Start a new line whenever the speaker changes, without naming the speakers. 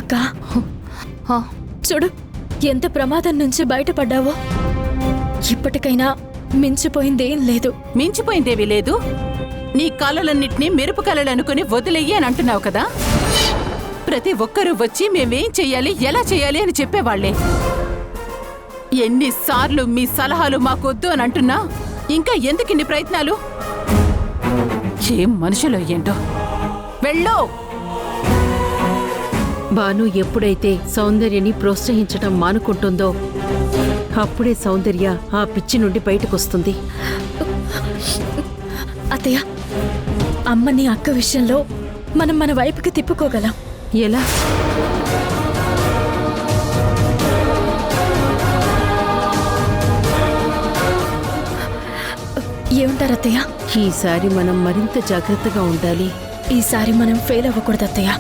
అక్క చూడు, ఎంత ప్రమాదం నుంచి బయటపడ్డావో. ఇప్పటికైనా మించిపోయిందేం లేదు.
మించిపోయిందేమీ లేదు. నీ కలలన్నిటినీ మెరుపు కలలనుకుని వదిలేయి అని అంటున్నావు కదా. ప్రతి ఒక్కరూ వచ్చి మేమేం చెయ్యాలి, ఎలా చెయ్యాలి అని చెప్పేవాళ్లే. ఎన్నిసార్లు మీ సలహాలు మాకొద్దు అని అంటున్నా ఇంకా ఎందుకిన్ని ప్రయత్నాలు? ఏం మనుషులో ఏంటో. వెళ్ళో.
భాను ఎప్పుడైతే సౌందర్యని ప్రోత్సహించటం మానుకుంటుందో అప్పుడే సౌందర్య ఆ పిచ్చి నుండి బయటకొస్తుంది.
అత్తయ్య, అమ్మని అక్క విషయంలో మనం మన వైపుకి తిప్పుకోగలం.
ఎలా?
ఏమంటారు అత్తయ్య?
ఈసారి మనం మరింత జాగ్రత్తగా ఉండాలి.
ఈసారి మనం ఫెయిల్ అవ్వకూడదు అత్తయ్య.